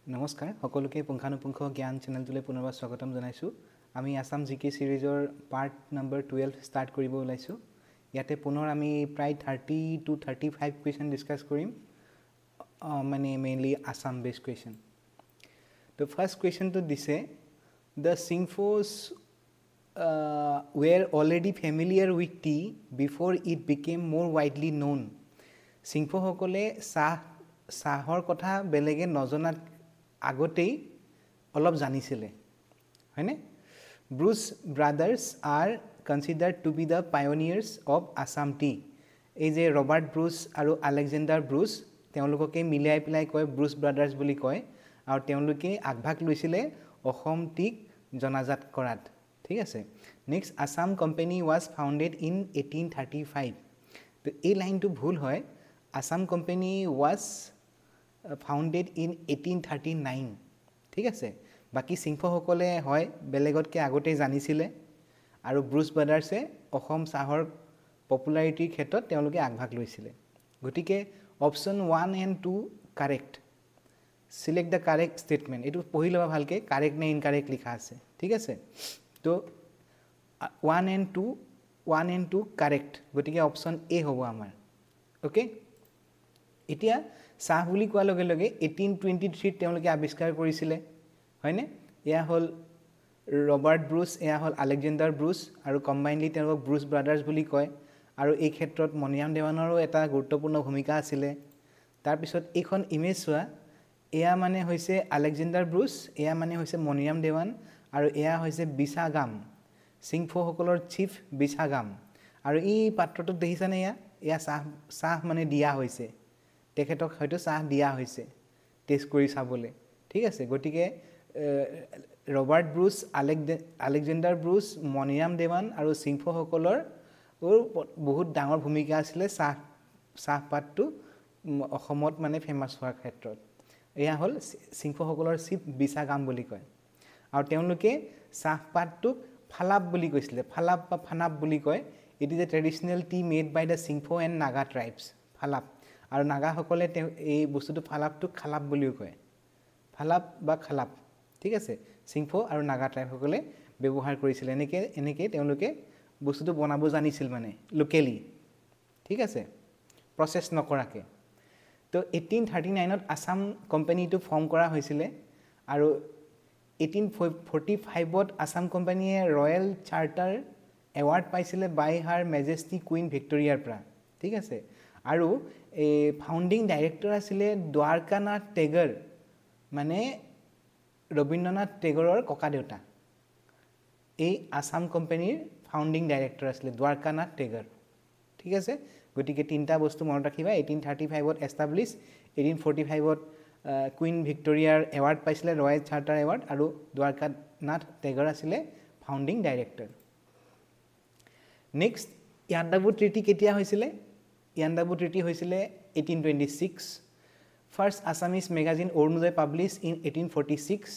নমস্কাৰ সকলোকে পুংখানুপুংখ জ্ঞান চেনেলটোলৈ পুনৰবাৰ স্বাগতম জনাইছো আমি আসাম জিকে সিৰিজৰ পাৰ্ট নম্বৰ 12 ষ্টাৰ্ট কৰিব ওলাইছো ইয়াতে পুনৰ আমি প্ৰায় 30 to 35 কোৱেশ্চন ডিসকাস কৰিম মানে মেইনলি আসাম বেসড কোৱেশ্চন তো ফাৰ্স্ট কোৱেশ্চন তো দিছে the Singphos were already familiar with tea before it became more widely known Singpho সকলে চাহৰ কথা বেলেগে নজনাত আগতেই অলপ জানিছিলে হয়নে Bruce brothers are considered to be the pioneers of Assam tea এই যে ৰবাৰ্ট ব্ৰুচ আৰু আলেকজেণ্ডাৰ ব্ৰুচ তেওঁলোককে মিলাই পেলাই কয় ব্ৰুচ ব্ৰাদাৰ্স বুলি কয় আৰু তেওঁলোকে আগভাগ লৈছিলে অসম টিক জনাজাত কৰাত ঠিক আছে next Assam company was founded in 1835 তো এই লাইনটো ভুল হয় Assam Company was founded in 1839 ঠিক আছে বাকি সিংফো সকলে হয় বেলেগতকে আগতে জানিছিলে আৰু ব্ৰুচ ব্ৰাদাৰ্সে অসম চাহৰ পপুলাৰিটিৰ ক্ষেত্ৰত তেওঁলোকে আগভাগ লৈছিলে গতিকে option 1 and 2 correct select da correct statement এটো পঢ়িলবা ভালকে কাৰেক্ট নে ইনকাৰেক্ট লিখা আছে ঠিক আছে তো 1 and 2 কাৰেক্ট গতিকে অপচন এ হ'ব আমাৰ ওকে এতিয়া চাহ বুলি কোৱা লগে লগে 1823 তেওঁলোকে আৱিষ্কাৰ কৰিছিলে হয়নে এয়া হল ৰবাৰ্ট ব্ৰুচ এয়া হল আলেকজেণ্ডাৰ ব্ৰুচ আৰু কম্বাইনলি তেওঁলোক ব্ৰুচ ব্ৰাদাৰ্স বুলি কয় আৰু এই ক্ষেত্ৰত মনিৰাম দেৱানৰো এটা গুৰুত্বপূৰ্ণ ভূমিকা আছিল তাৰ পিছত এখন ইমেজ চোৱা এয়া মানে হৈছে আলেকজেণ্ডাৰ ব্ৰুচ এয়া মানে হৈছে মনিৰাম দেৱান আৰু এয়া হৈছে বিছাগাম সিংফো সকলৰ চিফ বিছাগাম আৰু এই পাত্ৰটো দেখিছানে এয়া চাহ মানে দিয়া হৈছে তেখেতক হয়তো চাহ দিয়া হৈছে টেষ্ট কৰি চাবলে ঠিক আছে গটিকে Robert Bruce Alexander Bruce Maniram Dewan আৰু সিংফো সকলৰ বহুত ডাঙৰ ভূমিকা আছিল চাহ পাতটো অসমত মানে ফেমাস হোৱাৰ ক্ষেত্ৰত এয়া হল সিংফো সকলৰ চিফ বিছাগাম বুলি কয় আৰু তেওঁলোকে চাহ পাতটো ফালাপ বুলি কৈছিলে ফালাপ বা ফানাপ বুলি কয় it is a traditional tea made by the Singpho and Naga tribes ফালাপ আৰু নাগা সকলে এই বস্তুটো ফালাপটো খালাপ বুলিও কয় ফালাপ বা খালাপ ঠিক আছে সিংফো আৰু নাগা ট্ৰাইব সকলে ব্যৱহাৰ কৰিছিল এনেকে তেওঁলোকে বস্তুটো বনাব জানিছিল মানে লোকেলি ঠিক আছে প্ৰসেস নকৰাকে তো 1839 ত আসাম কোম্পানীটো ফৰ্ম কৰা হৈছিল আৰু 1845 ত আসাম কোম্পানীয়ে ৰয়েল চাৰ্টাৰ এৱাৰ্ড পাইছিল বাই হাৰ মেজেষ্টি কুইন ভিক্টোৰিয়াৰ পৰা ঠিক আছে আৰু এই ফাউন্ডিং ডাইৰেক্টৰ আছিল দ্বাৰকানাথ টেগৰ মানে ৰবীন্দ্ৰনাথ টেগৰৰ ককা দেউতা এই আসাম কোম্পানীৰ ফাউন্ডিং ডাইৰেক্টৰ আছিল দ্বাৰকানাথ টেগৰ ঠিক আছে গতিকে তিনটা বস্তু মনত ৰাখিবা 1835 ত এস্টাবলিশ 1845 ত কুইন ভিক্টোৰিয়াৰ এৱাৰ্ড পাইছিল ৰয়েল চাৰ্টাৰ এৱাৰ্ড আৰু দ্বাৰকানাথ টেগৰ আছিল founding director next Yandabo treaty কেতিয়া হৈছিল ইয়াণ্ডাবু ট্ৰিটি হৈছিল 1826 first Assamese magazine Arunodoi publish in 1846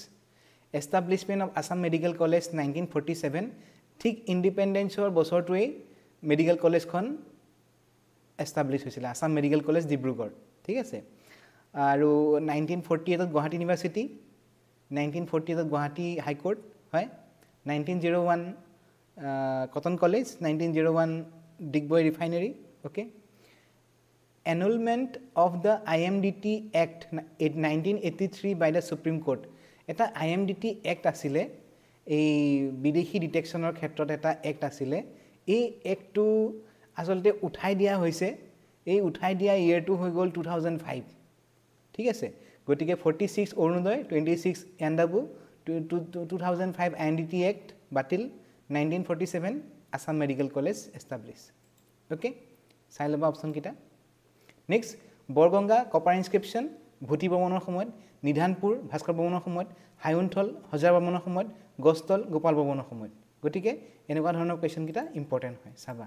establishment of Assam medical college 1947 ঠিক ইন্ডিপেন্ডেন্সৰ বছৰটোৱে মেডিকেল কলেজখন এস্টাবলিশ হৈছিল আসাম মেডিকেল কলেজ ডিব্ৰুগড় ঠিক আছে আৰু 1948 ত গুৱাহাটী ইউনিভাৰ্সিটি 1948 ত গুৱাহাটী হাই কোৰ্ট হয় 1901 cotton college 1901 Digboi refinery okay annulment of the IMDT Act 1983 by the Supreme Court এটা IMDT Act আছিলে এই বিদেশী ডিটেকশনৰ ক্ষেত্ৰত এটা এক্ট আছিলে এই এক্টটো আসলতে উঠাই দিয়া হৈছে এই উঠাই দিয়া ইয়াৰটো হৈ গল 2005 ঠিক আছে গটিকে 46 অৰুণোদয় 26 ইয়াণ্ডাবু 2005 IMDT Act বাতিল 1947 Assam medical college establish okay চাই লবা অপচন কিটা নেক্সট বৰগঙ্গা কপাৰ ইনস্ক্ৰিপশন ভূতি বৰ্মনৰ সময়ত নিধানপুৰ ভাস্কৰ বৰ্মনৰ সময়ত হায়ুনথল হজাৰ বৰ্মনৰ সময়ত গস্তল গোপাল বৰ্মনৰ সময়ত গটিকে এনেকুৱা ধৰণৰ কোৱেশ্চন কিটা ইম্পৰ্টেন্ট হয় চাবা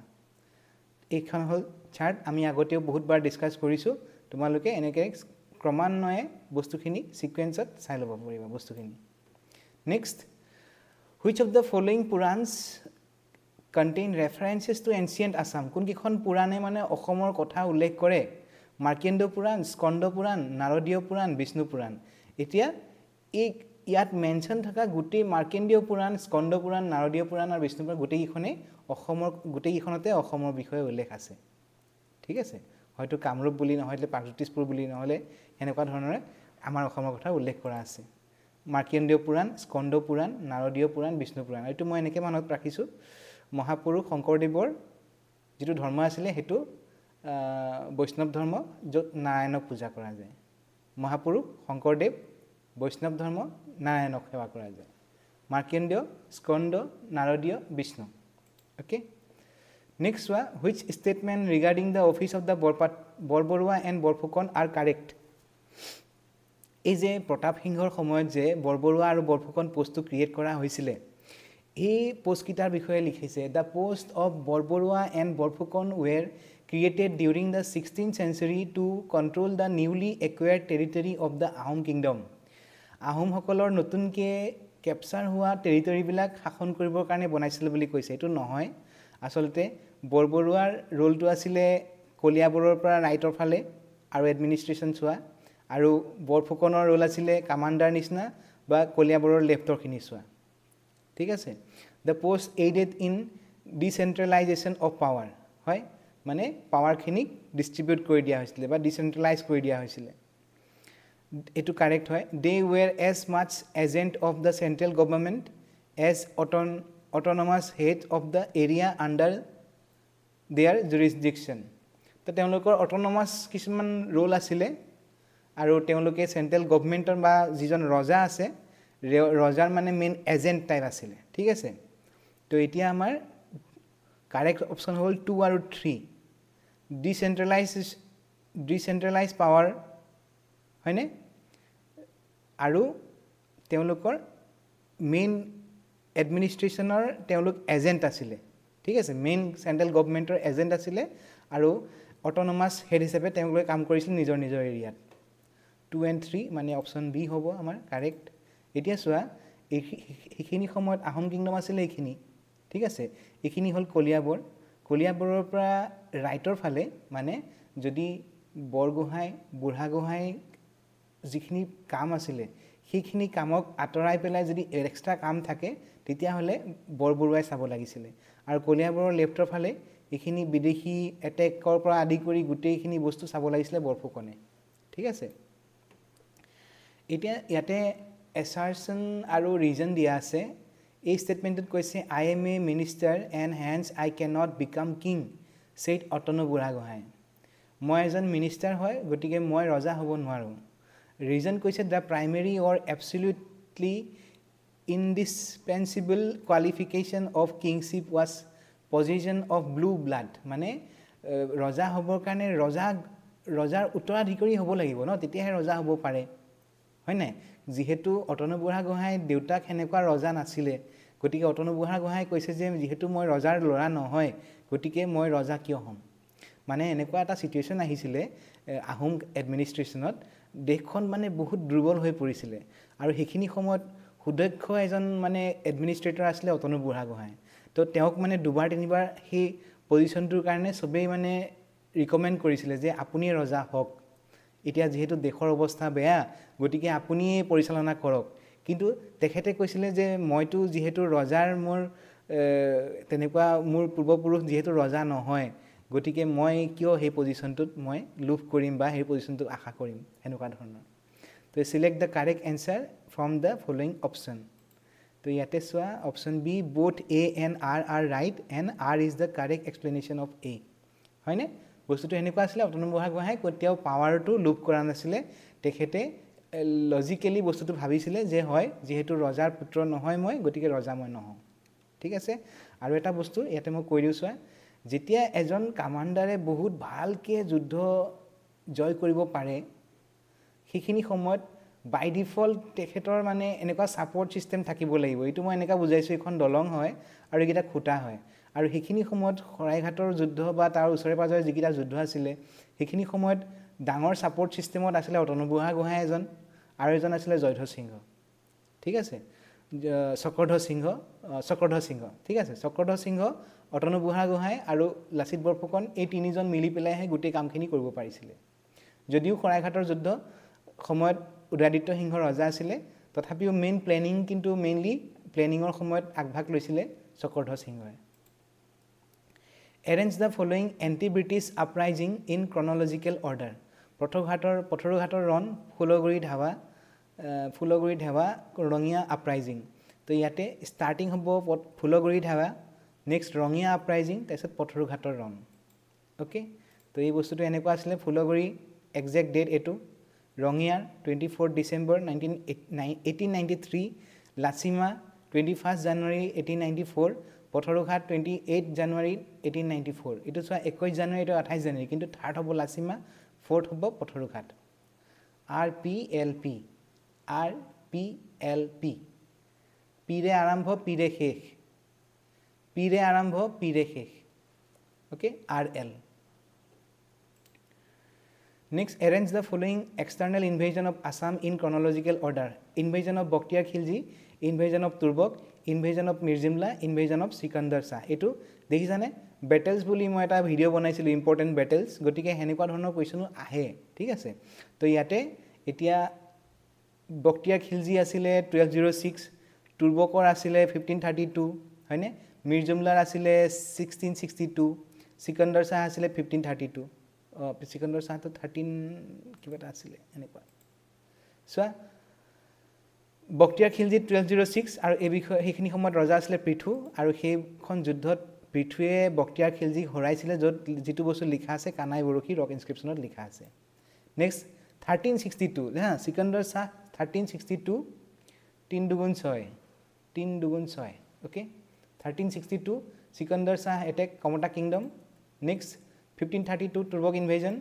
এইখন হল চাৰ্ট আমি আগতেও বহুতবাৰ ডিসকাস কৰিছো তোমালোকে এনেকে ক্ৰমান্বয়ে বস্তুখিনি সিকোয়েন্সত চাই লব পাৰিবা বস্তুখিনি next which of the following purans contain references to ancient Assam কোন কিখন পুৰাণে মানে অসমৰ কথা উল্লেখ কৰে মাৰ্কেন্দ্ৰ পুৰাণ স্কন্দ পুৰাণ নাৰদীয় পুৰাণ বিষ্ণু পুৰাণ এতিয়া এই ইয়াত মেনশ্যন থকা গোটেই মাৰ্কেণ্ডীয় পুৰাণ স্কন্দ পুৰাণ নাৰদীয় পুৰাণ আৰু বিষ্ণু পুৰাণ গোটেইকেইখনেই গোটেইকেইখনতে অসমৰ বিষয়ে উল্লেখ আছে ঠিক আছে হয়তো কামৰূপ বুলি নহ'লে প্ৰাগজ্যোতিষপুৰ বুলি নহ'লে এনেকুৱা ধৰণৰে আমাৰ অসমৰ কথা উল্লেখ কৰা আছে মাৰ্কেণ্ডীয় পুৰাণ স্কন্দ পুৰাণ নাৰদীয় পুৰাণ বিষ্ণু পুৰাণ এইটো মই এনেকৈ মনত ৰাখিছোঁ মহাপুৰুষ শংকৰদেৱৰ যিটো ধৰ্ম আছিলে সেইটো বৈষ্ণৱ ধৰ্ম য'ত নাৰায়ণক পূজা কৰা যায় মহাপুৰুষ শংকৰদেৱ বৈষ্ণৱ ধৰ্ম নাৰায়ণক সেৱা কৰা যায় মাৰ্কেণ্ডীয় স্কন্দ নাৰদীয় বিষ্ণু ওকে নেক্সট ওয়া which statement regarding the office of the Borbarua and Borphukan are correct এই যে প্ৰতাপ সিংহৰ সময়ত যে বৰবৰুৱা আৰু বৰফুকন পোষ্টটো ক্ৰিয়েট কৰা হৈছিলে এই পোষ্টকেইটাৰ বিষয়ে লিখিছে the post of Borbarua and Borphukan were created during the 16th century to control the newly acquired territory of the Ahom kingdom. Ahom সকলৰ নতুনকে ক্যাপচাৰ হোৱা টেৰিটৰিবিলাক শাসন কৰিবৰ কাৰণে বনাইছিল বুলি কৈছে এটো নহয় আসলতে বৰবৰুৱাৰ ৰোলটো আছিল কলিয়াবৰৰ পৰা ৰাইটৰ ফালে আৰু এডমিনিষ্ট্ৰেচন চোৱা আৰু বৰফুকনৰ ৰোল আছিল কমান্ডাৰ নিচিনা বা কলিয়াবৰৰ লেফটৰ খিনি চোৱা ঠিক আছে the post aided in decentralization of power হয় মানে পাৱাৰ খিনিক ডিস্ট্ৰিবিউট কৰি দিয়া হৈছিল বা ডিসেন্ট্ৰালাইজ কৰি দিয়া হৈছিল এটো কারেক্ট হয় they were as much agent of the central government as autonomous head of the area under their jurisdiction তো তেওঁলোকৰ অটোনমাস কিছুমান ৰোল আছিল আৰু তেওঁলোকে সেন্ট্ৰাল গভৰ্নমেন্টৰ বা যিজন ৰজা আছে ৰজাৰ মানে মেইন এজেন্ট টাইপ আছিল ঠিক আছে তো এতিয়া আমাৰ কাৰেক্ট অপশন হল 2 আৰু 3 ডিসেন্ট্ৰালাইজ পাৱাৰ হয়নে আৰু তেওঁলোকৰ মেইন এডমিনিষ্ট্ৰেচনৰ তেওঁলোক এজেন্ট আছিল ঠিক আছে মেইন সেন্ট্ৰাল গভৰ্নমেন্টৰ এজেন্ট আছিল আৰু অটোনমাস হেড হিচাপে তেওঁলোকে কাম কৰিছিল নিজৰ নিজৰ এৰিয়াত 2 and 3 মানে অপশন বি হ'ব আমাৰ কাৰেক্ট এতিয়া চোৱা এইখিনি সময়ত আহোম কিংডম আছিল এইখিনি ঠিক আছে এইখিনি হল কলিয়াবৰৰ পৰা ৰাইটৰ ফালে মানে যদি বৰগোহাই বুঢ়াগোহাই যিখিনি কাম আছিল সেইখিনি কামক আতৰাই পেলাই যদি এক্সট্ৰা কাম থাকে তেতিয়া হলে বৰবৰুৱাই চাব লাগিছিল আৰু কলিয়াবৰৰ লেফটৰ ফালে এইখিনি বিদেশী এটেকৰ পৰা আদি কৰি গোটেইখিনি বস্তু চাব লাগিছিল বৰফুকনে ঠিক আছে এতিয়া ইয়াতে এছাৰশন আৰু ৰিজন দিয়া আছে এই স্টেটমেন্টত কৈছে I am a minister and hence I cannot become king said Atan Burhagohain মই এজন মিনিষ্টাৰ হয় গতিকে মই ৰজা হ'ব নোৱাৰো ৰিজন কৈছে the primary or absolutely indispensable qualification of kingship was position of blue blood মানে ৰজা হ'বৰ কাৰণে ৰজাৰ উত্তৰাধিকাৰী হ'ব লাগিব ন তেতিয়াহে ৰজা হ'ব পাৰে হয় নাই যেহেতু অতনো বুঢ়াগোহাই দেউতাক হেনেকুৱা ৰজা নাছিলে গতিকে অতনো বুঢ়াগোহাই কৈছে যে যেহেতু মই ৰজাৰ লৰা নহয় গতিকে মই ৰজা কিয় হ'ম মানে এনেকুৱা এটা সিচুৱেচন আহিছিল আহোম এডমিনিষ্ট্ৰেচনত দেশখন মানে বহুত দুৰ্বল হৈ পৰিছিল আৰু সেইখিনি সময়ত সুদক্ষ এজন মানে এডমিনিষ্ট্ৰেটৰ আছিল অতনো বুঢ়াগোহাই তো তেওঁক মানে দুবাৰ তিনিবাৰ সেই পজিশনটোৰ কাৰণে সবেই মানে ৰিকমেন্ড কৰিছিল যে আপুনি ৰজা হওক এতিয়া যেহেতু দেশৰ অৱস্থা বেয়া গতিকে আপুনি পৰিচালনা কৰক কিন্তু তেখেতে কৈছিল যে মইতো যেহেতু ৰজাৰ মোৰ তেনেকুৱা মোৰ পূৰ্বপুৰুষ যেহেতু ৰজা নহয় গতিকে মই কিয় সেই পজিশনটোত মই লুভ কৰিম বা সেই পজিশনটো আশা কৰিম এনেকুৱা ধৰণৰ তো select the correct answer from the following option তো ইয়াতে চোৱা option B both a and r are right and r is the correct explanation of a হয়নে বস্তুটো এনেকুৱা আছিল অতনো বুঢ়াগোহাই কতিয়াও পাৱাৰটো লুপ কৰা নাছিলে তেখেতে লজিক্যালি বস্তুটো ভাবিছিলে যে হয় যেহেতু ৰজাৰ পুত্ৰ নহয় মই গতিকে ৰজা মই নহওঁ ঠিক আছে আৰু এটা বস্তু ইয়াতে মই কৈ দিও চোৱা যেতিয়া এজন কমান্ডাৰে বহুত ভালকে যুদ্ধ জয় কৰিব পাৰে সেইখিনি সময়ত বাই ডিফল্ট তেখেতৰ মানে এনেকুৱা সাপোৰ্ট সিস্টেম থাকিব লাগিব এইটো মই এনেকা বুজাইছো এখন দলং হয় আৰু এটা খুঁটা হয় আৰু সেইখিনি সময়ত খৰাইঘাটৰ যুদ্ধ বা তাৰ ওচৰে পাজৰে যিকিটা যুদ্ধ আছিল সেইখিনি সময়ত ডাঙৰ সাপোৰ্ট সিস্টেমত আছিল অতনো বুঢ়াগোহাই এজন আৰু এজন আছিল জয়ধ্বজ সিংহ ঠিক আছে চক্ৰধ্বজ সিংহ ঠিক আছে চক্ৰধ্বজ সিংহ অতনো বুঢ়াগোহাই আৰু লাচিত বৰফুকন এই তিনিজন মিলি পেলাইহে গোটেই কামখিনি কৰিব পাৰিছিল যদিও খৰাইঘাটৰ যুদ্ধ সময়ত উদয়াদিত্য সিংহ ৰজা আছিল তথাপিও মেইন প্লেনিং কিন্তু মেইনলি প্লেনিঙৰ সময়ত আগভাগ লৈছিলে চক্ৰধৰ সিংহই Arrange the following anti-British uprising in chronological order. পথৰুঘাটৰ ৰণ ফুলগুৰি ধাৱা ৰঙিয়া আপৰাইজিং তো ইয়াতে ষ্টাৰ্টিং হ'ব ফুলগুৰি ধাৱা নেক্সট ৰঙিয়া আপৰাইজিং তাৰপিছত পথৰুঘাটৰ ৰণ ওকে তো এই বস্তুটো এনেকুৱা আছিলে ফুলগুৰি এক্সাক্ট ডেট এটো ৰঙিয়াৰ 24 ডিসেম্বৰ 1893 লাচিমা 21 জানুৱাৰী 1894 পথৰুঘাট 28 জানুৱাৰী 1894 এটো চোৱা 21 জানুৱাৰী এটো 28 জানুৱাৰী কিন্তু থাৰ্ড হ'ব লাচিমা ফোৰ্থ হ'ব পথৰুঘাট RPLP পিৰে আৰম্ভ পিৰে শেষ পিৰে আৰম্ভ পিৰে শেষ okay RL Next, arrange the following external invasion of Assam in chronological order. Invasion of Boktiar Khilji, invasion of Turbok, invasion of Mirzimla, invasion of Sikandar Shah. Eto দেখিছানে battles বুলি মই এটা video বনাইছিলো important battles গটিকে হেনেকুৱা ধৰণৰ question আহে ঠিক আছে তো ইয়াতে এতিয়া বক্তিয়াৰ খিলজি আছিলে 1206 তুৰ্বকৰ আছিলে 1532 হয়নে মিৰ্জুমলাৰ আছিলে 1662 সিকান্দাৰ শাহ আছিলে 1532 সিকান্দাৰ শাহ তো 13 কিবাটা আছিলে এনেকুৱা সো বক্তিয়াৰ খিলজি 1206 আৰু এই বিষয় হেখিনি সময়ত ৰজা আছিলে পৃথু আৰু সেইখন যুদ্ধত পৃথুৱে বক্তিয়াৰ খিলজি হৰাইছিলে যত যেটো বস্তু লিখা আছে কানাই বৰখি ৰক ইনস্ক্ৰিপচনত লিখা আছে নেক্সট 1362 হ্যাঁ সিকান্দাৰ শাহ 1362 3 দুগুণ 6 ওকে 1362 সিকান্দাৰ শাহ এটেক কমতা কিংডম নেক্সট 1532 তুৰ্বক ইনভেজন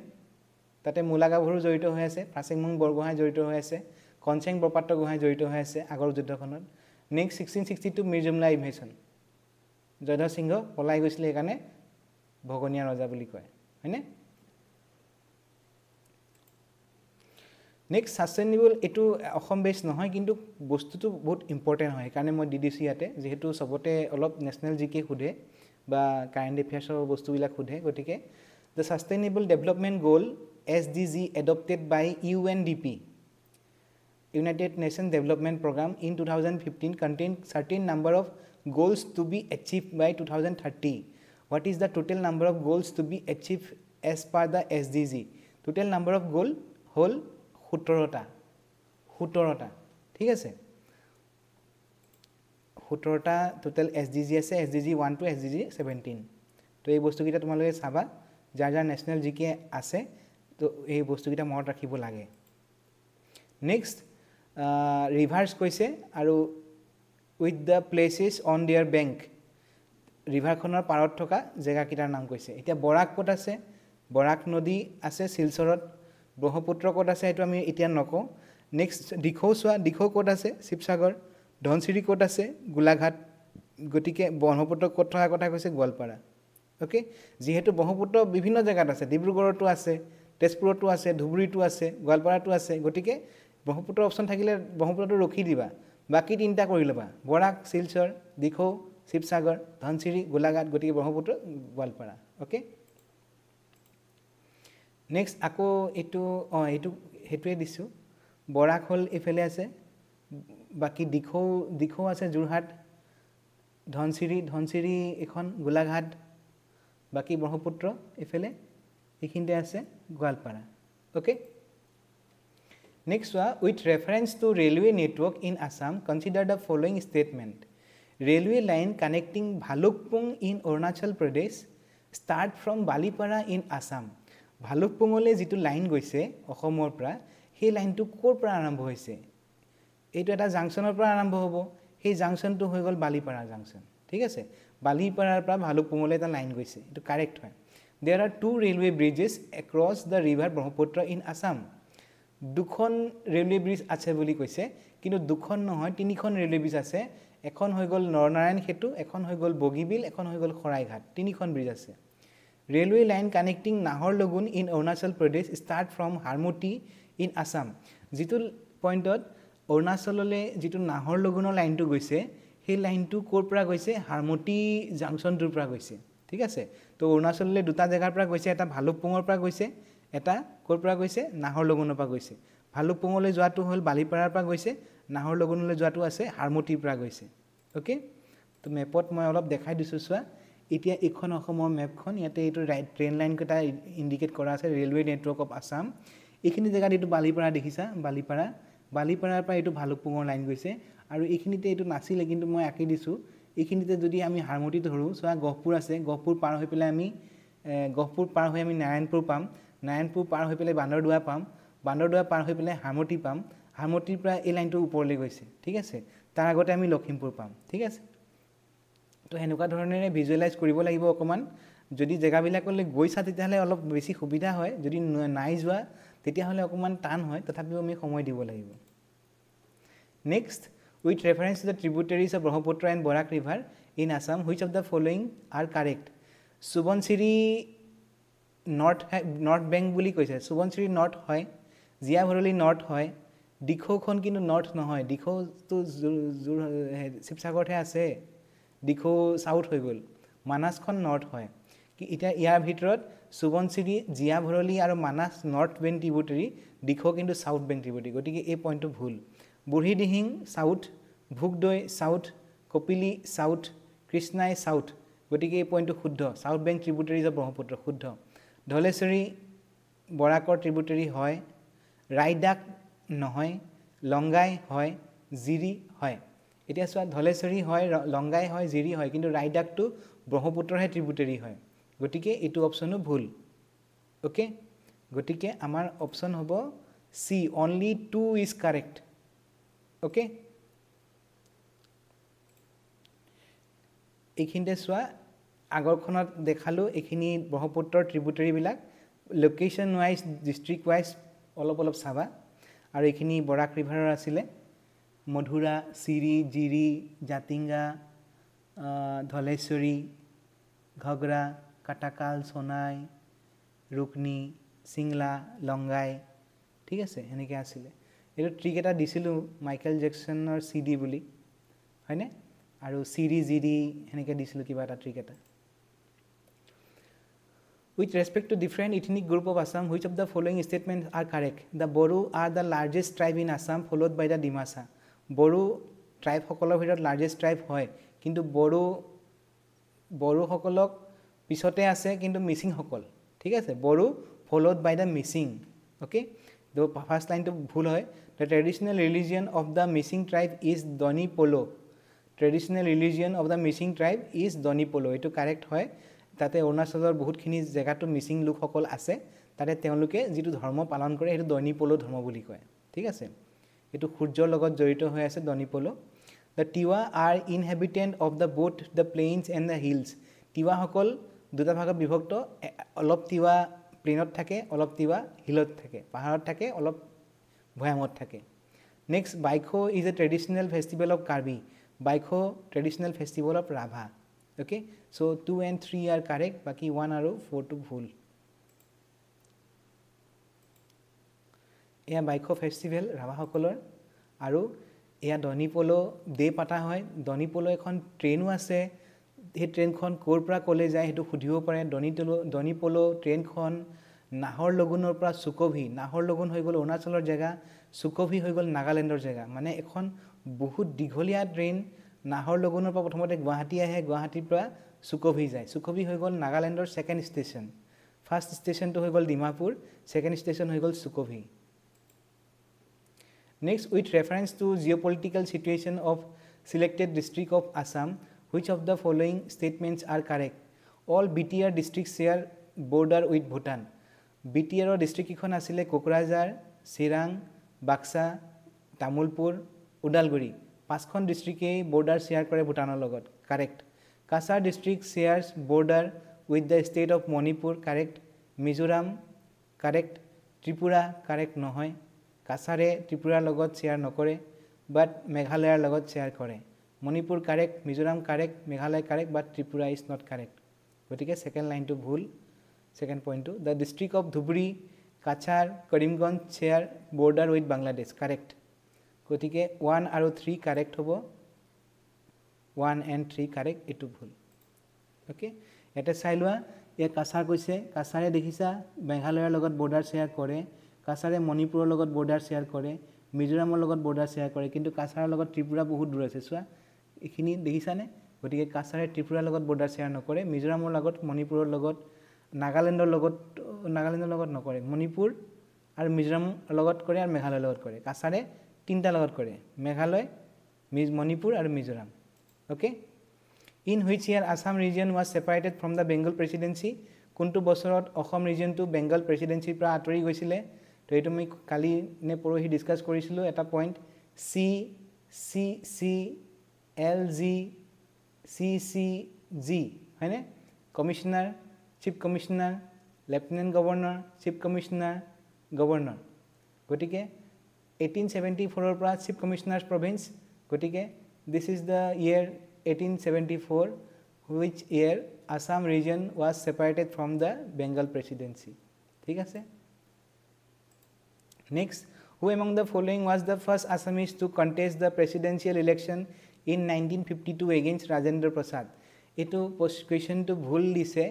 তাতে মুলাগাভৰু জড়িত হৈ আছে ফাসিংমুং বৰগোহাঁই জড়িত হৈ আছে কনচেং বৰপাত্ৰ গোহাঁই জড়িত হৈ আছে আগৰ যুদ্ধখনত নেক্সট 1662 মিৰ্জুমলা ইনভেজন জয়ধৰ সিংহ পলাই গৈছিল একানে ভগনীয়া ৰজা বুলি কয় হয়নে নেক্সট সাস্টেইনেবল এটো অসম বেস নহয় কিন্তু বস্তুটো বহুত ইম্পৰ্টেন্ট হয় কাৰণে মই ডিডিসি ইয়াতে যেহেতু সবতে অলপ নেশনাল জিকে খুদে বা কাৰেন্ট এফেয়াৰ্সৰ বস্তুবিলাক খুদে গটিকে the sustainable development goal SDG adopted by UNDP United Nations Development Program in 2015 contain certain number of goals to be achieved by 2030 what is the total number of goals to be achieved as per the SDG total number of goal whole 17টা ঠিক আছে 17টা total SDG আছে SDG 1 to SDG 17 তো এই বস্তুকিটা তোমালোকে চাবা যাৰ যাৰ নেশনাল জিকে আছে তো এই বস্তুকিটা মনত ৰাখিব লাগে নেক্সট ৰিভাৰ্স কৈছে আৰু with the places on their bank ৰিভাৰখনৰ পাৰত থকা জেগাকিটাৰ নাম কৈছে এতিয়া বৰাক ক'ত আছে বৰাক নদী আছে শিলচৰত ব্ৰহ্মপুত্ৰ ক'ত আছে এটো আমি এতিয়া নকও নেক্সট দিখৌসোৱা দিখৌ ক'ত আছে শিৱসাগৰ ধনচিৰি ক'ত আছে গোলাঘাট গটিকে ব্ৰহ্মপুত্ৰ ক'ত থকা কথা কৈছে গোৱালপাৰা ওকে যেহেতু ব্ৰহ্মপুত্ৰ বিভিন্ন জায়গাত আছে ডিব্ৰুগড়তো আছে তেজপুৰতো আছে ধুবুৰীতো আছে গোৱালপাৰাতো আছে গটিকে ব্ৰহ্মপুত্ৰ অপচন থাকিলে ব্ৰহ্মপুত্ৰটো ৰখি দিবা বাকি তিনটা কৰি লবা বৰাক শিলচৰ দিখৌ শিৱসাগৰ ধনচিৰি গোলাঘাট গটিকে ব্ৰহ্মপুত্ৰ গোৱালপাৰা ওকে নেক্সট আকো এটো হেতুৱে দিছো বৰাক হল এফেলে আছে বাকি দিখৌ আছে জুৰহাট ধনচিৰি এখন গোলাঘাট বাকি ব্ৰহ্মপুত্ৰ এফেলে এখিনতে আছে Goalpara okay next with reference to railway network in Assam consider the following statement railway line connecting Bhalukpung in Arunachal Pradesh start from Balipara in Assam Bhalukpungole jitu line গৈছে অসমৰ পৰা সেই লাইনটো কোৰ পৰা আৰম্ভ হৈছে এইটো এটা জাংশনৰ পৰা আৰম্ভ হ'ব সেই জাংশনটো হৈ গল বালিপাৰা জাংশন ঠিক আছে বালিপাৰাৰ পৰা ভালুকপুংলৈ এটা লাইন গৈছে এটো কারেক্ট হয় there are two railway bridges across the river Brahmaputra in Assam দুখন ৰেলৱে ব্ৰিজ আছে বুলি কৈছে কিন্তু দুখন নহয় তিনিখন ৰেলৱে ব্ৰিজ আছে এখন হৈ গল নৰনাৰায়ণ হেতু এখন হৈ গল বগীবিল এখন হৈ গল খৰাইঘাট তিনিখন ব্ৰিজ আছে railway line connecting Naharlagun in Arunachal Pradesh start from হাৰমতি in Assam যেটো পইণ্টত অৰুণাচললৈ যেটো নাহৰলগুনৰ লাইনটো গৈছে সেই লাইনটো কোৰ পৰা গৈছে হাৰমতি জাংশনটোৰ পৰা গৈছে ঠিক আছে তো অৰুণাচললৈ দুটা জায়গাৰ পৰা গৈছে এটা ভালুকপুঙৰ পৰা গৈছে এটা ক'ৰ পৰা গৈছে নাহৰলগুনৰ পৰা গৈছে ভালুকপুঙলৈ যোৱাটো হ'ল বালিপাৰাৰ পৰা গৈছে নাহৰলগুনলৈ যোৱাটো আছে হাৰমতিৰ পৰা গৈছে ওকে তো মেপত মই অলপ দেখাই দিছোঁ চোৱা এতিয়া এইখন অসমৰ মেপখন ইয়াতে এইটো ট্ৰেইন লাইন কেইটা ইণ্ডিকেট কৰা আছে ৰেলৱে নেটৱৰ্ক অফ আছাম এইখিনি জেগাত এইটো বালিপাৰা দেখিছা বালিপাৰাৰ পৰা এইটো ভালুকপুঙৰ লাইন গৈছে আৰু এইখিনিতে এইটো নাছিলে কিন্তু মই আঁকি দিছোঁ এইখিনিতে যদি আমি হাৰমতি ধৰোঁ চোৱা গহপুৰ আছে গহপুৰ পাৰ হৈ পেলাই আমি নাৰায়ণপুৰ পাম নাৰায়ণপুৰ পাৰ হৈ পেলাই বান্দৰদুৱা পাম বান্দৰদুৱা পাৰ হৈ পেলাই হাৰমতি পাম হাৰমতিৰ পৰা এই লাইনটো ওপৰলৈ গৈছে ঠিক আছে তাৰ আগতে আমি লখিমপুৰ পাম ঠিক আছে তো সেনেকুৱা ধৰণেৰে ভিজুৱেলাইজ কৰিব লাগিব অকণমান যদি জেগাবিলাকলৈ গৈছা তেতিয়াহ'লে অলপ বেছি সুবিধা হয় যদি নাই যোৱা তেতিয়াহ'লে অকণমান টান হয় তথাপিও আমি সময় দিব লাগিব next with reference to the tributaries of Brahmaputra and Barak river in Assam which of the following are correct Subansiri north bank বুলি কৈছে সুবনচিৰি নৰ্থ হয় জীয়া ভৰলী নৰ্থ হয় দিখৌখন কিন্তু নৰ্থ নহয় দিখৌটো শিৱসাগৰতহে আছে দিখৌ চাউথ হৈ গ'ল মানাছখন নৰ্থ হয় কি এতিয়া ইয়াৰ ভিতৰত সুবনচিৰি জীয়া ভৰলী আৰু Manas north bank tributary Dikhow কিন্তু চাউথ বেংক ট্ৰিবিউটাৰি গতিকে এই পইণ্টটো ভুল Burhidihing south Bhogdoi south Kopili south Krishnai south গতিকে এই পইণ্টটো শুদ্ধ south bank tributaries of Brahmaputra শুদ্ধ ধলেশ্বৰী বৰাকৰ ট্ৰিবিউটাৰি হয় ৰাইডাক নহয় লংগাই হয় জিৰি হয় এতিয়া চোৱা ধলেশ্বৰী হয় লংগাই হয় জিৰি হয় কিন্তু ৰাইডাকটো ব্ৰহ্মপুত্ৰৰহে ট্ৰিবিউটাৰি হয় গতিকে এইটো অপশ্যনো ভুল ওকে গতিকে আমাৰ অপশ্যন হ'ব C only 2 is correct okay এইখিনিতে চোৱা আগৰখনত দেখালোঁ এইখিনি ব্ৰহ্মপুত্ৰৰ ট্ৰিবিউটাৰিবিলাক লোকেশ্যন ৱাইজ ডিষ্ট্ৰিক্ট ৱাইজ অলপ চাবা আৰু এইখিনি বৰাক ৰিভাৰৰ আছিলে মধুৰা চিৰি জিৰি জাতিংগা ধলেশ্বৰী ঘগৰা কাটাকাল সোনাই ৰুকনি চিংলা লংগাই ঠিক আছে এনেকৈ আছিলে এইটো ট্ৰিক এটা দিছিলোঁ মাইকেল জেকচনৰ CD বুলি হয়নে আৰু চিৰি জিৰি এনেকৈ দিছিলোঁ কিবা এটা ট্ৰিক এটা With respect to different ethnic group of Assam, which of the following statements are correct? The Boru are the largest tribe in Assam, followed by the Dimasa. Boru tribe hokolor ভিতৰত largest tribe হয় কিন্তু বড়ো সকলক পিছতে আছে কিন্তু মিচিং সকল ঠিক আছে Bodo followed by the Mising okay the first line to ভুল হয় the traditional religion of the missing tribe is Doni Polo traditional religion of the missing tribe is Doni Polo এটো correct হয় তাতে অৰুণাচলৰ বহুতখিনি জেগাটো মিচিং লোকসকল আছে তাতে তেওঁলোকে যিটো ধৰ্ম পালন কৰে সেইটো দনি পলো ধৰ্ম বুলি কয় ঠিক আছে এটো সূৰ্যৰ লগত জড়িত হৈ আছে দনি পলো the Tiwa are inhabitant of the both the plains and the hills Tiwa সকল দুটা ভাগত বিভক্ত অলপ Tiwa প্লেনত থাকে অলপ Tiwa হিলত থাকে পাহাৰত থাকে অলপ ভয়ামত থাকে next Baikho is a traditional festival of Karbi Baikho traditional festival of Rabha okay so 2 and 3 are correct baki 1 aru 4 to bhul eya Baikho festival Rabha hokolor aru eya Doni Polo de pata hoy Doni Polo ekhon train ase he train khon kor pra kole jay hetu khudhibo pare Doni Polo train khon Naharlagunor pra Sukobi Naharlagun hoy gol Arunacholor jaga Sukobi hoy gol Nagalandor jaga mane ekhon bahut digholia train Naharlagunor pra prothomate Guwahati ahe Guwahati pra Sukobi যায় Sukobi হৈ গল নাগাল্যান্ডৰ second station first station তো হৈ গল Dimapur second station হৈ গল Sukobi next with reference to geopolitical situation of selected district of Assam which of the following statements are correct all BTR districts share border with Bhutan BTR district এখন আছিল কোকৰাঝাৰ চিৰাং বাক্সা তামুলপুৰ উদালগুৰি পাঁচখন ডিস্ট্ৰিক্টে border share কৰে ভুটানৰ লগত correct Kasar district shares border with the state of Manipur correct Mizoram correct Tripura correct nohoy Kasare Tripura logot share nokore but Meghalaya logot share kore Manipur correct Mizoram correct Meghalaya correct but Tripura is not correct gotike second line to bhul second point to the district of Dhubri Kachar Karimganj share border with Bangladesh correct gotike 1 aru 3 correct hobo 1 and 3 correct etu bhul okay eta sailua এ কাছাৰ কৈছে কাছাৰে দেখিছা মেঘালয়ৰ লগত border share কৰে কাছাৰে মণিপুৰৰ লগত border share কৰে মিজোৰামৰ লগত বৰ্ডাৰ শেয়াৰ কৰে কিন্তু কাছাৰৰ লগত ত্ৰিপুৰা বহুত দূৰ আছে চোৱা এখিনি দেখিছানে গতিকে কাছাৰে ত্ৰিপুৰাৰ লগত বৰ্ডাৰ শেয়াৰ নকৰে মিজোৰামৰ লগত মণিপুৰৰ লগত নাগালেণ্ডৰ লগত নকৰে মণিপুৰ আৰু মিজোৰাম লগত কৰে আৰু মেঘালয়ৰ লগত কৰে কাছাৰে তিনটা লগত কৰে মেঘালয় মণিপুৰ আৰু Mizoram okay in which year Assam region was separated from the Bengal presidency কোনটো বছৰত অসম ৰিজনটো বেংগল প্ৰেসিডেন্সিৰ পৰা আঁতৰি গৈছিলে তো এইটো আমি কালি নে পৰহি ডিসকাস কৰিছিলো এটা পইণ্ট সি সি সি এল জি সি সি জি হয়নে commissioner chief commissioner lieutenant governor chief commissioner governor গটিকে 1874 ৰ পৰা চিফ কমিশনাৰ্স প্ৰভিন্স গটিকে this is the year 1874 which year Assam region was separated from the Bengal presidency ঠিক আছে next who among the following was the first Assamese to contest the presidential election in 1952 against Rajendra Prasad etu question to bhul dise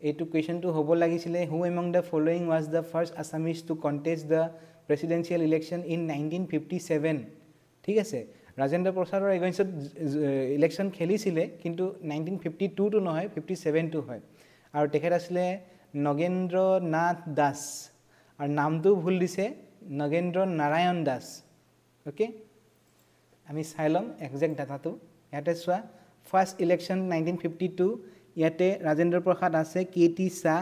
etu question to hobo lagisile who among the following was the first Assamese to contest the presidential election in 1957 ঠিক আছে Rajendra Prasadৰ এগেইনষ্টত election খেলিছিলে কিন্তু 1952 two নহয় 57 two হয় আৰু তেখেত আছিল নগেন্দ্ৰ নাথ দাস আৰু নামটো ভুল দিছে নগেন্দ্ৰ নাৰায়ণ দাস ওকে আমি চাইলম এক্সাক্ট ডাটাটো ইয়াতে চোৱা ফাৰ্স্ট ইলেকশন 1952 ইয়াতে ৰাজেন্দ্ৰ প্ৰসাদ আছে কেটি শাহ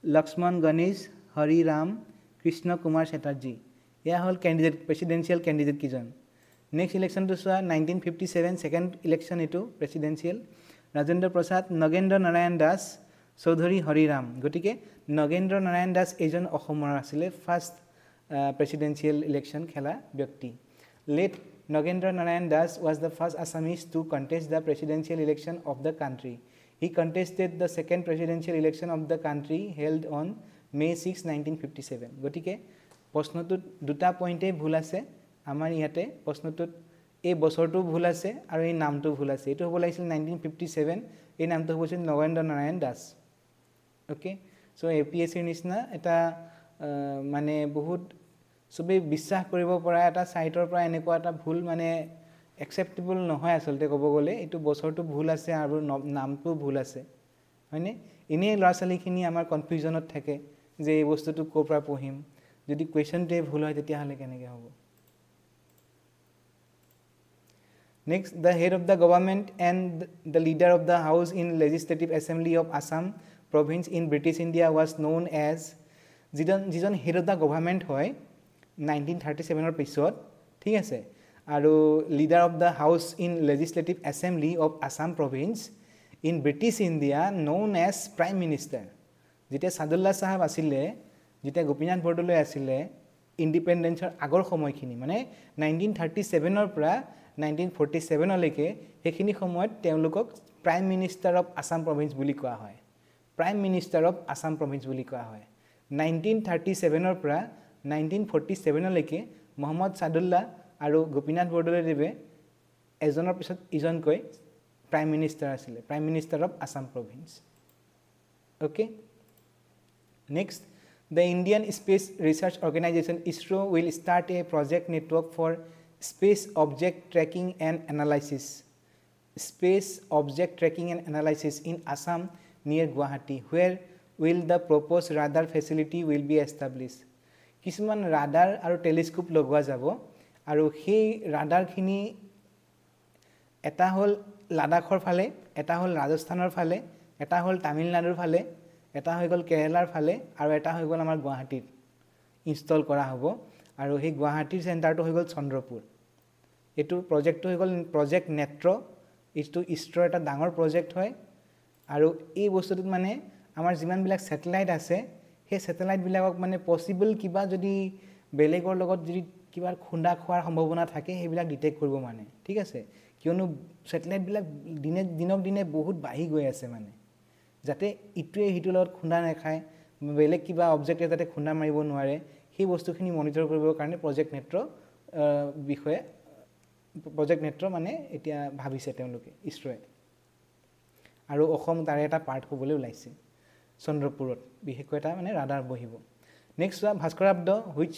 লক্ষ্মণ গণেশ হৰি ৰাম কৃষ্ণ কুমাৰ চেটাৰ্জী এয়া হল ক্যান্ডিডেট প্ৰেসিডেন্সিয়েল ক্যান্ডিডেট কিজন Next election to 1957 second election etu presidential Rajendra Prasad Nagendra Narayan Das Chaudhary Hari Ram gotike Nagendra Narayan Das ejon Ohomor asile first presidential election khela byakti late Nagendra Narayan Das was the first Assamese to contest the presidential election of the country he contested the second presidential election of the country held on May 6 1957 gotike প্ৰশ্নটো দুটা পইণ্টে ভুল আছে আমাৰ ইয়াতে প্ৰশ্নটোত এই বছৰটো ভুল আছে আৰু এই নামটো ভুল আছে এটো হ'ব লাগিছিল 1957 এই নামটো হৈছিল নগেন্দ্ৰ নাৰায়ণ দাস ওকে সো এপিএসসিৰ নিচিনা এটা মানে বহুত সবে বিশ্বাস কৰিব পৰা এটা সাইটৰ পৰা এনেকুৱা এটা ভুল মানে একসেপ্টেবল নহয় আসলতে ক'ব গলে এটো বছৰটো ভুল আছে আৰু নামটো ভুল আছে হয়নে ইনে লৰাছালিখিনি আমাৰ কনফিউজনত থাকে যে এই বস্তুটো কোপৰা পঢ়িম যদি কোৱেশ্চনটো ভুল হয় তেতিয়া হলে কেনেকৈ হ'ব Next, the head of the government and the leader of the house in Legislative Assembly of Assam province in British India was known as jijon head of the government hoy 1937 or pisot thik ase aru leader of the house in Legislative Assembly of Assam province in British India known as prime minister jite Sadullah Sahab asile jite Gopinath Bordoloi asile independence agor samoy khini mane 1937 or pra 1947 লৈকে হেখিনি সময়ত তেওঁলোকক prime minister of Assam province বুলি কোৱা হয় prime minister of Assam province বুলি কোৱা হয় 1937 ৰ পৰা 1947 লৈকে মোহাম্মদ সাদুল্লাহ আৰু গোপীনাথ বৰদলৈ দেৱে এজনৰ পিছত ইজনকৈ প্ৰাইম মিনিষ্টাৰ আছিল prime minister of Assam province okay next the Indian Space Research Organization ISRO will start a project network for space object tracking and analysis space object tracking and analysis in Assam near Guwahati where will the proposed radar facility will be established কিছুমান radar আৰু telescope লগোৱা যাব আৰু সেই radar খিনি এটা হল লাডাখৰ ফালে এটা হল ৰাজস্থানৰ ফালে এটা হল তামিলনাডুৰ ফালে এটা হৈ গল কেৰালাৰ ফালে আৰু এটা হৈ গল আমাৰ গুৱাহাটীত ইনষ্টল কৰা হ'ব আৰু সেই গুৱাহাটীৰ চেণ্টাৰটো হৈ গল চন্দ্ৰপুৰ এটো প্ৰজেক্টটো হৈ গল প্ৰজেক্ট নেট্ৰ ইটো ইষ্ট্ৰ এটা ডাঙৰ প্ৰজেক্ট হয় আৰু এই বস্তুটোত মানে আমাৰ যিমান বিলাক স্যাটেলাইট আছে সেই স্যাটেলাইট বিলাকক মানে পসিবল কিবা যদি বেলেগৰ লগত যদি কিবা খুন্দা খোৱাৰ সম্ভাৱনা থাকে সেইবিলাক ডিটেক্ট কৰিব মানে ঠিক আছে কিয়নো স্যাটেলাইট বিলাক দিনক দিনে বহুত বাঢ়ি গৈ আছে মানে যাতে ইটোৱে হিটোৰ লগত খুন্দা নাখায় বেলেগ কিবা অবজেক্ট যাতে খুন্দা মাৰিব নোৱাৰে সেই বস্তুখিনি মনিটৰ কৰিবৰ কাৰণে প্ৰজেক্ট নেট্ৰ বিষয়ে প্ৰজেক্ট নেট্ৰ মানে এতিয়া ভাবিছে তেওঁলোকে ইছৰোৱে আৰু অসম তাৰে এটা পাৰ্ট হ'বলৈ ওলাইছে চন্দ্ৰপুৰত বিশেষকৈ এটা মানে ৰাডাৰ বহিব next ভাস্কৰাব্দ which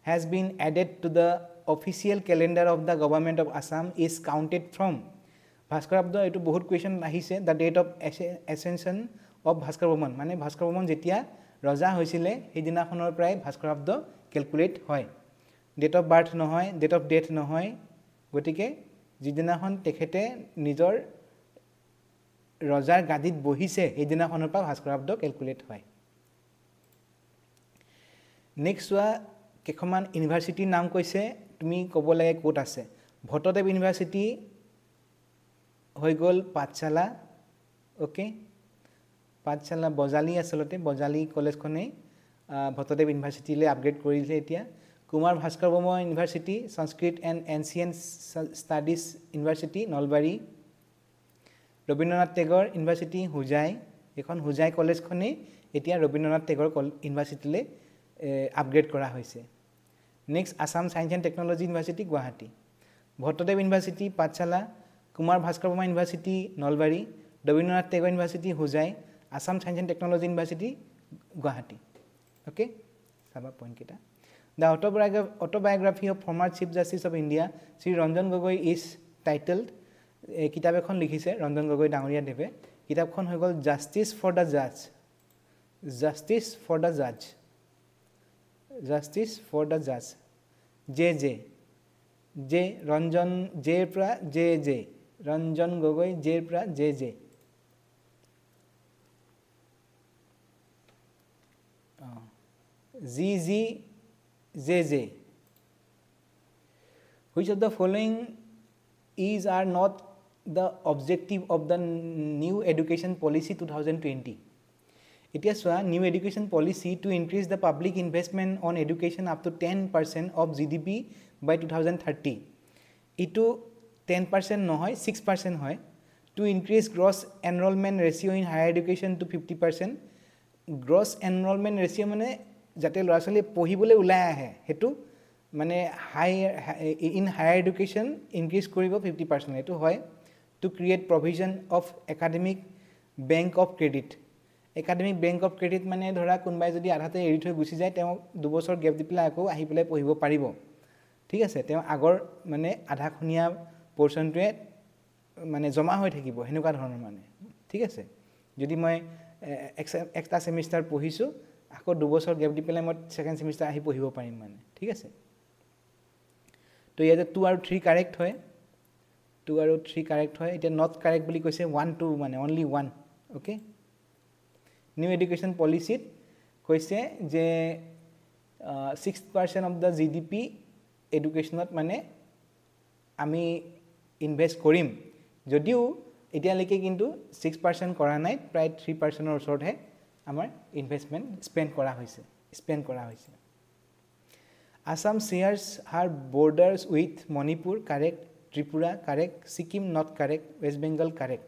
has been added to the official calendar of the government of Assam is counted from ভাস্কৰাব্দ এটো বহুত কোৱেশ্চন আহিছে the date of ascension of Bhaskar Barman মানে ভাস্কৰ বৰ্মন যেতিয়া ৰজা হৈছিলে সেই দিনাখনৰ প্ৰায় ভাস্কৰাব্দ ক্যালকুলেট হয় ডেট অফ বাৰ্থ নহয় ডেট অফ ডেথ নহয় গতিকে যিদিনাখন তেখেতে নিজৰ ৰজাৰ গাদিত বহিছে সেই দিনাখনৰ পৰা ভাস্কৰাব্দ ক্যালকুলেট হয় নেক্সট কেখমান ইউনিভাৰ্সিটিৰ নাম কৈছে তুমি ক'ব লাগে কোট আছে ভট্টদেৱ ইউনিভাৰ্সিটি হৈ গল পাঠশালা ওকে পাঠশালা বজালি আসলতে বজালি কলেজখনে ভট্টদেৱ ইউনিভাৰ্সিটিলৈ আপগ্ৰেড কৰিলে এতিয়া Kumar Bhaskar Barman university Sanskrit and ancient studies university Nalbari Rabindranath Tagore university Hojai এখন হুজাই কলেজখনে এতিয়া ৰবীন্দ্ৰনাথ টেগৰ ইউনিভাৰ্সিটিলৈ আপগ্ৰেড কৰা হৈছে next Assam science and technology university Guwahati Bhattadev university Pathsala Kumar Bhaskar Barman university Nalbari Rabindranath Tagore university Hojai Assam science and technology university Guwahati okay সাবা পইণ্ট কেটা The autobiography of former Chief Justice of India, Sri Ranjan Gogoi is titled, কিতাপ এখন লিখিছে ৰঞ্জন গগৈ ডাঙৰীয়া দেৱে কিতাপখন হৈ গল Justice for the Judge. Justice for the Judge. Justice for the Judge. JJ. J Ranjan J pra JJ. Ranjan Gogoi J pra JJ. ZZ JJ. Which of the following is are not the objective of the new education policy 2020? It is a new education policy to increase the public investment on education up to 10% of GDP by 2030. It 10% no hoy 6% hoy to increase gross enrollment ratio in higher education to 50%. Gross enrollment ratio mane যাতে লৰাছলি পঢ়িবলে উলাই আহে হেতু মানে হাই in higher education increase কৰিব 50% এটো হয় two create provision of academic bank of credit academic bank of credit মানে ধৰা কোনবাই যদি আধাতে এৰি থৈ গুছি যায় তেওঁ দুবছৰ গ্যাপ দি পেলাই আকৌ আহি পেলাই পঢ়িব পাৰিব ঠিক আছে তেওঁ আগৰ মানে আধা খুনিয়া পোৰচনটোৱে মানে জমা হৈ থাকিব হেনুকা ধৰণৰ মানে ঠিক আছে যদি মই একটা সেমিস্টাৰ পঢ়িছো আকৌ দুবছৰ গ্যাপ দি পেলাই মই সেকেন্ড সেমিস্টাৰ আহি পঢ়িব পাৰিম মানে ঠিক আছে তো ইয়াতে 2 আৰু 3 কাৰেক্ট হয় 2 আৰু 3 কাৰেক্ট হয় এটা নট কাৰেক্ট বুলি কৈছে 1 2 মানে অনলি 1 ওকে নিউ এডুকেশন পলিসিত কৈছে যে 6% অফ দা জিডিপি এডুকেশনত মানে আমি ইনভেস্ট কৰিম যদিও এতিয়ালৈকে কিন্তু 6% কৰা নাই প্ৰায় 3% ৰ ওচৰতহে আমাৰ ইনভেষ্টমেন্ট স্পেন্ড কৰা হৈছে Assam shares her borders with Manipur correct Tripura correct Sikkim not correct West Bengal correct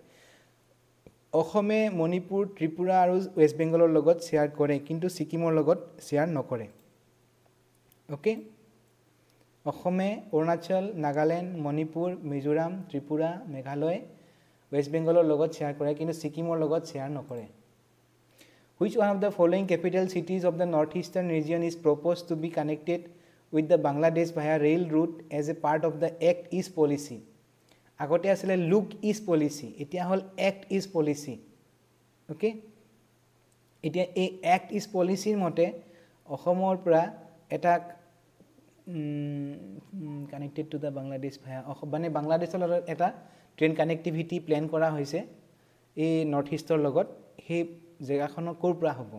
অসমে মণিপুৰ ত্ৰিপুৰা আৰু ওয়েস্ট বেংগলৰ লগত শেয়াৰ কৰে কিন্তু সিকিমৰ লগত শেয়াৰ নকৰে ওকে অসমে অৰুণাচল নাগালেণ্ড মণিপুৰ মিজোৰাম ত্ৰিপুৰা মেঘালয় ওয়েস্ট বেংগলৰ লগত শেয়াৰ কৰে কিন্তু সিকিমৰ লগত শেয়াৰ নকৰে Which one of the following capital cities of the northeastern region is proposed to be connected with the Bangladesh via rail route as a part of the Act East policy? Agote asile Look East policy. Etia hol Act East policy. Okay? Etia a Act East policy mote Ohomor pra eta connected to the Bangladesh via bane Bangladesh eta train connectivity plan kora hoise e northeastern logot he জেগাখনৰ কোৰ পৰা হ'ব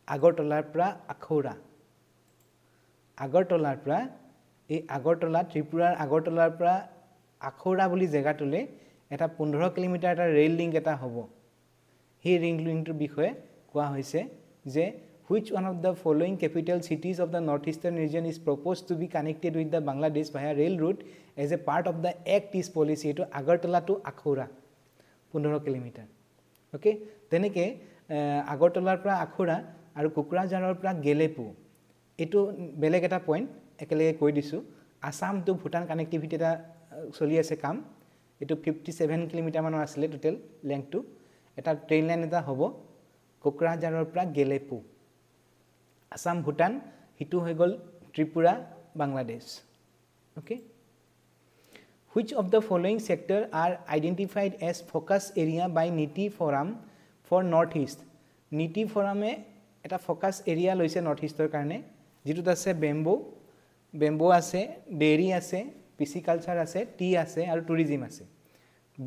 আগৰতলাৰ পৰা আখৌৰা আগৰতলাৰ পৰা এই আগৰতলা ত্ৰিপুৰাৰ আগৰতলাৰ পৰা আখৌৰা বুলি জেগাটোলে এটা 15 কিলোমিটাৰ এটা ৰেল লিংক এটা হ'ব সেই ৰেল লিংকটোৰ বিষয়ে কোৱা হৈছে যে which one of the following capital cities of the northeastern region is proposed to be connected with the Bangladesh via rail route as a part of the Act East policy eto Agartala to Akhaura 15 kilometre okay তেনেকে আগৰতলাৰ পৰা আখুৰা আৰু কুকুৰাঝাৰৰ পৰা গেলেপু এটো বেলেগ এটা point একেলগে কৈ দিছো আসাম টু ভুটান কানেক্টিভিটি এটা চলি আছে কাম এটো 57 কিলোমিটাৰ মানৰ আছিল টোটাল লেংথটো এটা ট্ৰেইন লাইন এটা হ'ব কোকৰাঝাৰৰ পৰা গেলেপু আসাম ভূটান হিটু হৈ গল Tripura Bangladesh okay which of the following sector are identified as focus area by NITI forum for north east NITI forum e eta focus area loise north east er karone jitut ase bamboo ase dairy ase pisciculture ase tea ase aru tourism ase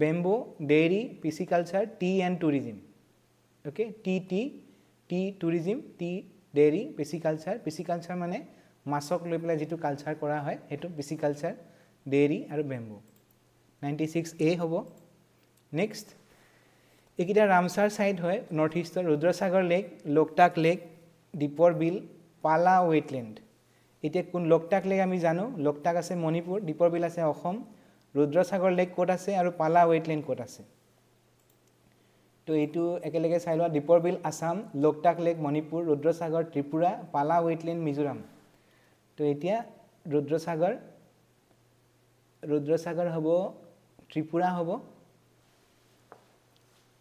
bamboo dairy pisciculture tea and tourism okay tea tourism tea dairy pisciculture mane masok loi pela jitu culture kora hoy etu pisciculture dairy aru bamboo 96A hobo next ekita ramsar side hoy north east rudrasagar lake loktak lake dipor bill pala wetland ite kun loktak lake ami jano loktak ase manipur dipor bill ase Assam rudrasagar lake kot ase aru pala wetland kot ase to etu ekelege sailwa dipor bill assam loktak lake manipur rudrasagar tripura pala wetland mizoram to etia rudrasagar hobo tripura hobo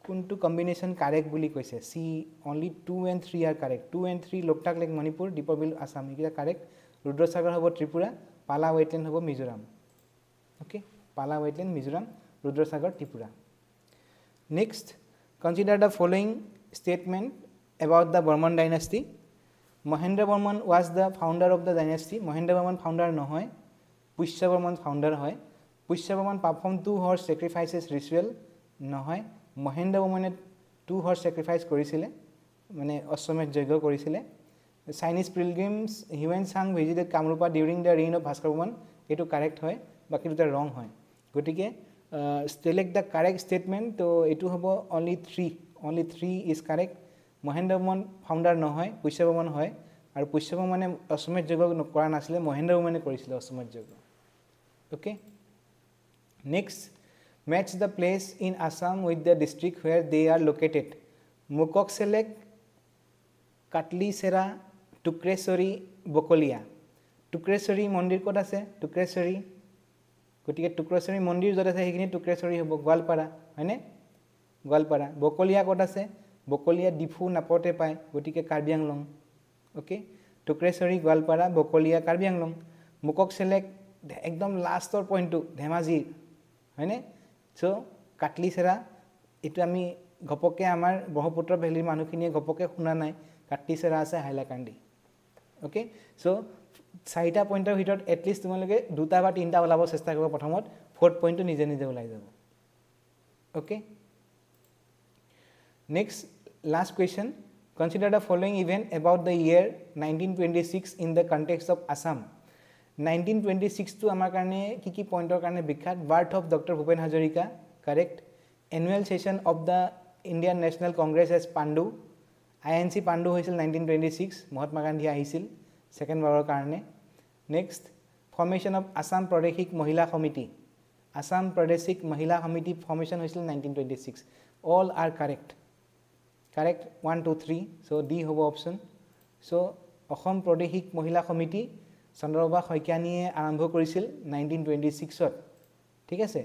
kuntu combination correct boli koise c only 2 and 3 are correct 2 and 3 loktak lake manipur dipor bill assam ekita correct rudrasagar hobo tripura pala wetland hobo mizoram okay pala wetland mizoram rudrasagar tripura next consider the following statement about the Burman dynasty Mahendra Burman was the founder of the dynasty Mahendra Burman founder no hoy Pushya Burman founder hoy Pushya Burman performed 2 horse sacrifices ritual no hoy Mahendra Burman 2 horse sacrifice korisile mane Ashwamesh yagya korisile Chinese pilgrims Huan Sang visited Kamrupa during the reign of Bhaskar Burman etu correct hoy baki duta wrong hoy gotike select the correct statement to etu hobo only 3 is correct Mahendra Burman founder no hoy Pushya Burman hoy aru Pushya Burman Ashwamesh yagya kora nasile Mahendra Burman korisile Ashwamesh yagya okay next match the place in Assam with the district where they are located Mukok select Katlisera Tukresori Bokolia Tukresori mondir kot ase Tukresori gotike Tukresori mondir jot ase hekini Tukresori hobo Gwalpara hoine Gwalpara Bokolia kot ase Bokolia difu napote pai gotike Karbi Anglong okay Tukresori Gwalpara Bokolia Karbi Anglong Mukok select ekdom last or point to Dhemaji hoine so Katlisera etu ami gopoke amar Brahmaputra valley manukhiniye gopoke khuna nai Katlisera ase Hailakandi okay so 4টা পইন্টৰ ভিতৰত at least তোমালোকে দুটা বা তিনটা ওলাব চেষ্টা কৰিব প্ৰথমত 4th পইন্টটো নিজে নিজে ওলাই যাব okay next last question consider the following event about the year 1926 in the context of Assam 1926 to amar karone ki pointer karone bikhat birth of Dr Bhupen Hazarika correct annual session of the Indian National Congress as Pandu INC Pandu hoisil 1926 Mahatma Gandhi ahisil second barar karone next formation of Assam Pradeshik Mahila Committee formation hoisil 1926 all are correct 1 2 3 so D hobo option so Assam Pradeshik Mahila Committee Chandrababa Khoikianiye arambho korisil 1926 ot thik ase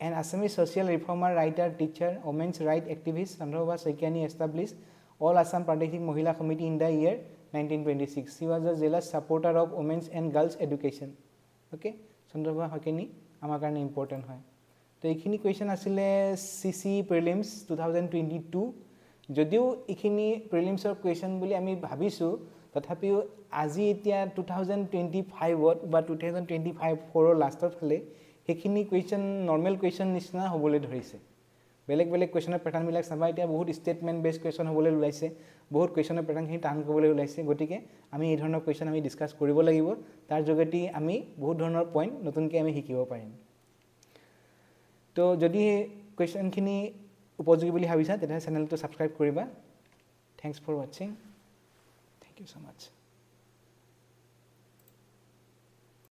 an Assamese social reformer writer teacher women's right activist Chandrababa Khoikiani established all Assam Pradeshik Mahila Committee in the year 1926 she was a zealous supporter of women's and girls education okay Chandrababa Khoikiani amar karone important hoy to ekhini question asile CC prelims 2022 যদিও এখিনি প্ৰিলিমছৰ question বুলি আমি ভাবিছো তথাপিও আজি এতিয়া 2025ত বা 2025 ৰ লাষ্টৰ ফালে এখিনি কোৱেশ্চন নৰমাল কোৱেশ্চন নিচিনা হ'বলৈ ধৰিছে বেলেগ বেলেগ কোৱেশ্চনৰ প্যাটাৰ্ন বিলাক চাবা এতিয়া বহুত ষ্টেটমেন্ট বেস কোৱেশ্চন হ'বলৈ ওলাইছে বহুত কোৱেশ্চনৰ প্যাটাৰ্ন খিনি টান কৰিবলৈ ওলাইছে গতিকে আমি এই ধৰণৰ কোৱেশ্চন আমি ডিসকাস কৰিব লাগিব তাৰ যোগেদি আমি বহুত ধৰণৰ পইণ্ট নতুনকৈ আমি শিকিব পাৰিম তো যদি কোৱেশ্চন খিনি উপযোগী বুলি ভাবিছা তেতিয়াহলে চেনেলটো সাবস্ক্ৰাইব কৰিবা thanks for watching thank you so mass